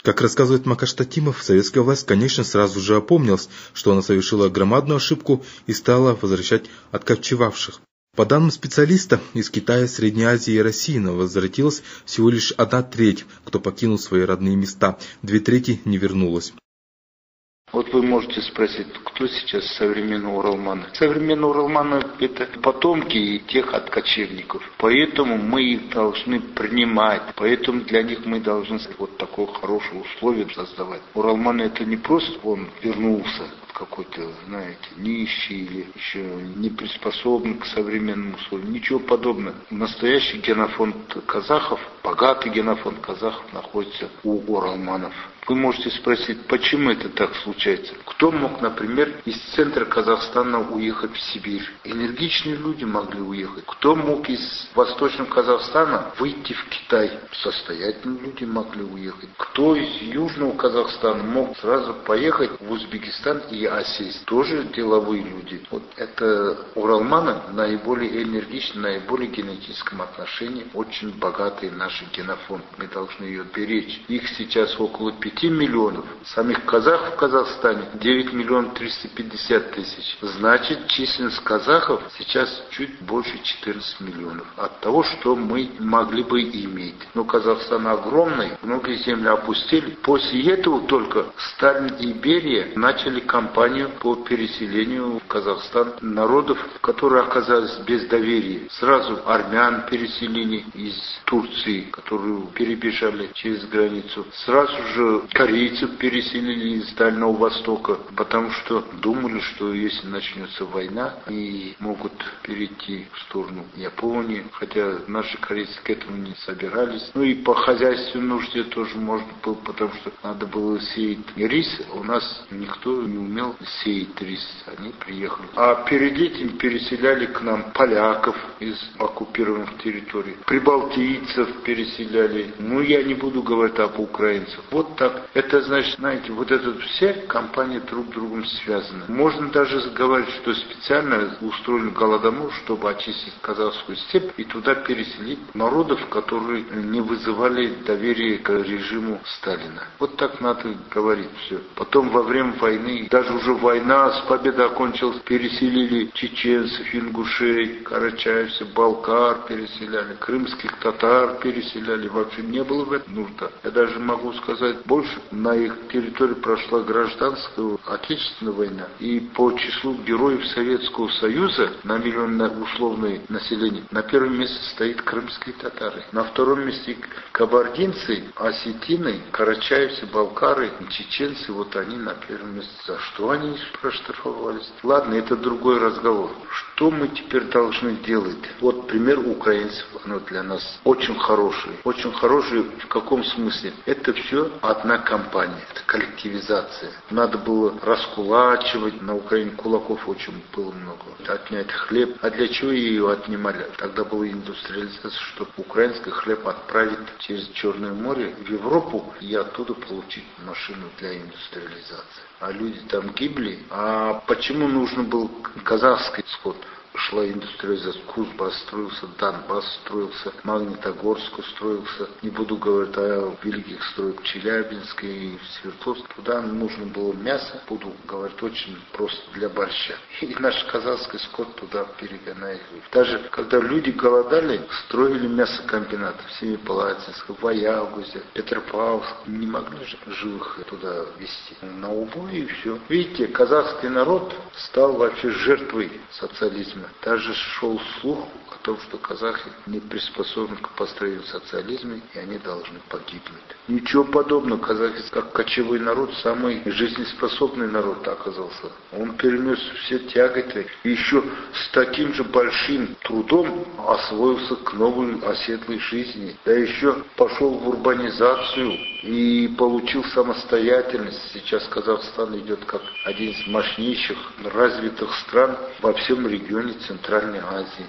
Как рассказывает Макаш Татимов, советская власть, конечно, сразу же опомнилась, что она совершила громадную ошибку и стала возвращать откочевавших. По данным специалиста, из Китая, Средней Азии и России возвратилась всего лишь 1/3, кто покинул свои родные места, 2/3 не вернулась. Вот вы можете спросить, кто сейчас современный уралманы? Современные уралманы – это потомки тех откочевников. Поэтому мы их должны принимать. Поэтому для них мы должны вот такое хорошее условие создавать. Уралманы – это не просто он вернулся какой-то, знаете, нищий или еще не приспособлен к современным условиям. Ничего подобного. Настоящий генофонд казахов, богатый генофонд казахов находится у уралманов. Вы можете спросить, почему это так случается? Кто мог, например, из центра Казахстана уехать в Сибирь? Энергичные люди могли уехать. Кто мог из восточного Казахстана выйти в Китай? Состоятельные люди могли уехать. Кто из южного Казахстана мог сразу поехать в Узбекистан и осесть? Тоже деловые люди. Вот это уралманы наиболее энергичны, наиболее генетическом отношении, очень богатый наш генофонд. Мы должны ее беречь. Их сейчас около 5 миллионов. Самих казахов в Казахстане 9 миллионов 350 тысяч. Значит, численность казахов сейчас чуть больше 14 миллионов. От того, что мы могли бы иметь. Но Казахстан огромный, многие земли опустили. После этого только Сталин и Берия начали кампанию по переселению в Казахстан народов, которые оказались без доверия. Сразу армян переселили из Турции, которые перебежали через границу. Сразу же корейцев переселили из Дальнего Востока, потому что думали, что если начнется война, они могут перейти в сторону Японии, хотя наши корейцы к этому не собирались. Ну и по хозяйственной нужде тоже можно было, потому что надо было сеять рис, у нас никто не умел сеять рис, они приехали. А перед этим переселяли к нам поляков из оккупированных территорий, прибалтийцев переселяли, ну я не буду говорить об украинцах. Вот так. Это значит, знаете, вот это все компании друг с другом связаны. Можно даже говорить, что специально устроили голодомор, чтобы очистить казахскую степь и туда переселить народов, которые не вызывали доверия к режиму Сталина. Вот так надо говорить все. Потом во время войны, даже уже война с победой окончилась, переселили чеченцев, ингушей, карачаевцев, балкар переселяли, крымских татар переселяли. Вообще не было в этом нужды. Я даже могу сказать больше. На их территории прошла гражданская отечественная война. И по числу героев Советского Союза на миллион условное население на первом месте стоит крымские татары. На втором месте кабардинцы, осетины, карачаевцы, балкары, чеченцы. Вот они на первом месте. За что они проштрафовались? Ладно, это другой разговор. Что мы теперь должны делать? Вот пример украинцев. Оно для нас очень хороший. Очень хороший в каком смысле? Это все одна компания, это коллективизация. Надо было раскулачивать, на Украине кулаков очень было много. Отнять хлеб. А для чего ее отнимали? Тогда была индустриализация, чтобы украинский хлеб отправить через Черное море в Европу и оттуда получить машину для индустриализации. А люди там гибли. А почему нужно был казахский скот? Шла индустриализация, Кузбасс строился, Донбасс строился, Магнитогорск строился. Не буду говорить о великих строях Челябинска и Свердловска. Туда нужно было мясо, буду говорить очень просто для борща. И наш казахский скот туда перегоняет. Даже когда люди голодали, строили мясокомбинаты в Семипалатинске, в Аягузе, Петропавловск. Не могли же живых туда везти. На убой и все. Видите, казахский народ стал вообще жертвой социализма. Даже шел слух о том, что казахи не приспособлены к построению социализма, и они должны погибнуть. Ничего подобного. Казахи, как кочевой народ, самый жизнеспособный народ оказался. Он перенес все тяготы, и еще с таким же большим трудом освоился к новой оседлой жизни. Да еще пошел в урбанизацию и получил самостоятельность. Сейчас Казахстан идет как один из мощнейших развитых стран во всем регионе Центральной Азии.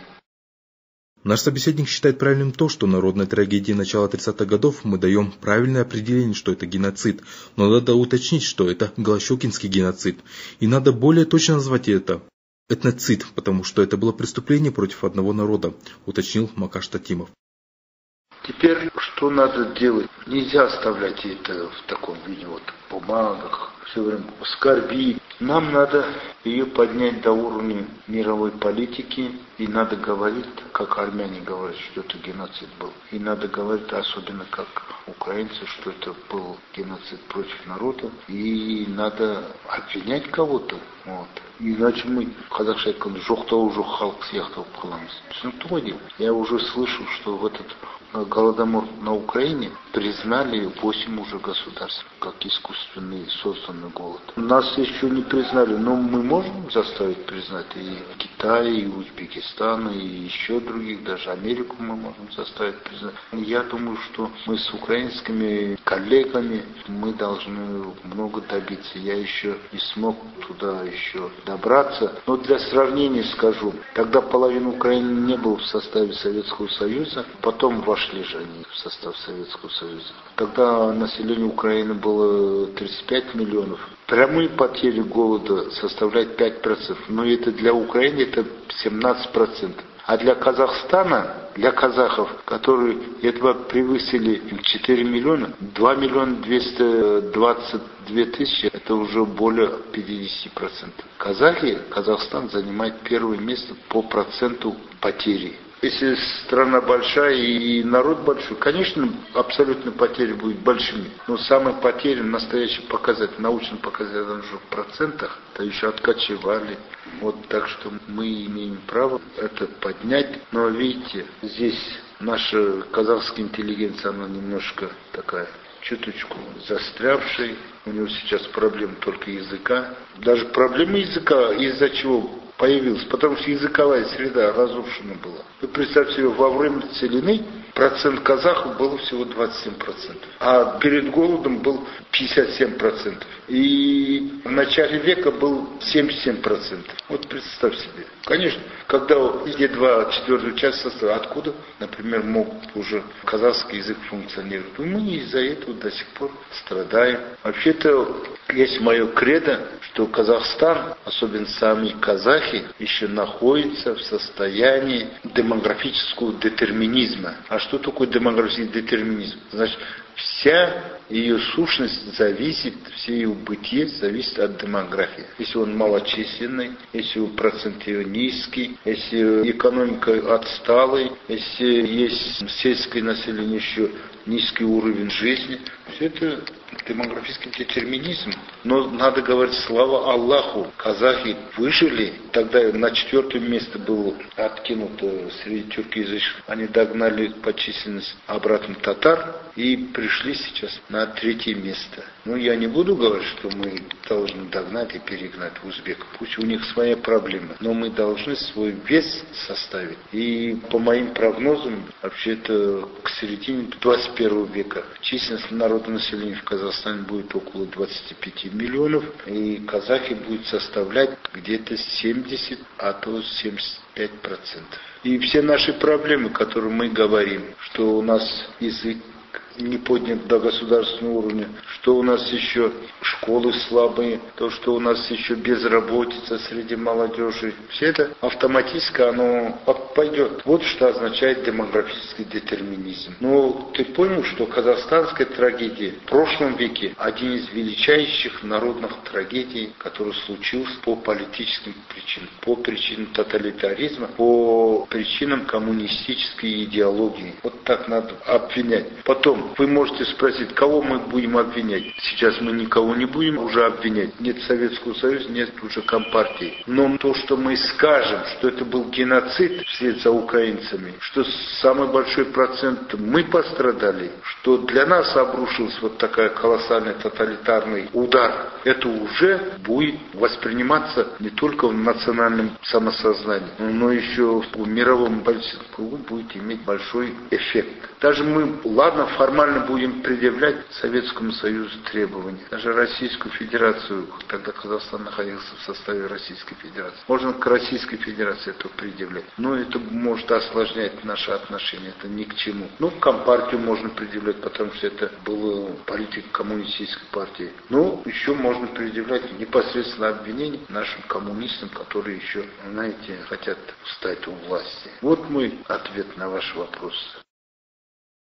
Наш собеседник считает правильным то, что народной трагедии начала 30-х годов мы даем правильное определение, что это геноцид. Но надо уточнить, что это голощёкинский геноцид. И надо более точно назвать это этноцид, потому что это было преступление против одного народа, уточнил Макаш Татимов. Теперь что надо делать? Нельзя оставлять это в таком виде, вот в бумагах, все время скорби. Нам надо ее поднять до уровня мировой политики, и надо говорить, как армяне говорят, что это геноцид был. И надо говорить, особенно как украинцы, что это был геноцид против народа. И надо обвинять кого-то. Вот. Иначе мы, қазақша айтқанда, жоқтау жоқ халық сияқты болып қаламыз. Түсінікті ғой деймін. Я уже слышу, что в этот Голодомор на Украине признали 8 уже государств, как искусственный созданный голод. Нас еще не признали, но мы можем заставить признать и Китай, и Узбекистан, и еще других, даже Америку мы можем заставить признать. Я думаю, что мы с украинскими коллегами мы должны много добиться. Я еще не смог туда еще добраться. Но для сравнения скажу, тогда половина Украины не была в составе Советского Союза, потом вошли же они в состав Советского Союза. Тогда население Украины было 35 миллионов. Прямые потери голода составляют 5%, но это для Украины это 17%. А для Казахстана, для казахов, которые этого превысили 4 миллиона, 2 миллиона 222 тысячи, это уже более 50%. Казахи, Казахстан занимает первое место по проценту потери. Если страна большая и народ большой, конечно, абсолютно потери будут большими. Но самые потери, настоящий показатель, научный показатель уже в процентах, это еще откачевали. Вот так что мы имеем право это поднять. Но видите, здесь наша казахская интеллигенция, она немножко такая, чуточку застрявшая. У него сейчас проблема только языка. Даже проблема языка, из-за чего появилась, потому что языковая среда разрушена была. Вы представьте себе, во время целины процент казахов было всего 27%, а перед голодом был 57%. И в начале века был 77%. Вот представь себе. Конечно, когда где 2/4 часть состава, откуда, например, мог уже казахский язык функционировать? Мы из-за этого до сих пор страдаем. Вообще-то есть мое кредо, что Казахстан, особенно сами казахи, еще находится в состоянии демографического детерминизма. А что такое демографический детерминизм? Значит, вся ее сущность зависит, все ее бытие зависит от демографии. Если он малочисленный, если процент ее низкий, если экономика отсталая, если есть сельское население еще низкий уровень жизни, все это демографический детерминизм. Но надо говорить, слава Аллаху, казахи выжили. Тогда на 4 место было откинуто среди тюркоязычных. Они догнали по численности обратно татар и пришли сейчас на 3 место. Ну, я не буду говорить, что мы должны догнать и перегнать узбеков. Пусть у них свои проблемы, но мы должны свой вес составить. И по моим прогнозам, вообще-то к середине 21 века численность народонаселения в Казахстане будет около 25 миллионов, и казахи будут составлять где-то 70, а то 75%. И все наши проблемы, которые мы говорим, что у нас язык не поднят до государственного уровня, что у нас еще школы слабые, то, что у нас еще безработица среди молодежи, все это автоматически оно пойдет. Вот что означает демографический детерминизм. Но ты понял, что казахстанская трагедия в прошлом веке один из величайших народных трагедий, который случился по политическим причинам, по причинам тоталитаризма, по причинам коммунистической идеологии. Вот так надо обвинять. Потом вы можете спросить, кого мы будем обвинять. Сейчас мы никого не будем уже обвинять. Нет Советского Союза, нет уже Компартии. Но то, что мы скажем, что это был геноцид вслед за украинцами, что самый большой процент мы пострадали, что для нас обрушился вот такой колоссальный тоталитарный удар, это уже будет восприниматься не только в национальном самосознании, но еще в мировом политическом кругу будет иметь большой эффект. Даже мы, ладно, формально будем предъявлять Советскому Союзу требования. Даже Российскую Федерацию, тогда Казахстан находился в составе Российской Федерации. Можно к Российской Федерации это предъявлять. Но это может осложнять наши отношения. Это ни к чему. Ну, Компартию можно предъявлять, потому что это была политика коммунистической партии. Но еще можно предъявлять непосредственно обвинения нашим коммунистам, которые еще, знаете, хотят встать у власти. Вот мой ответ на ваш вопрос.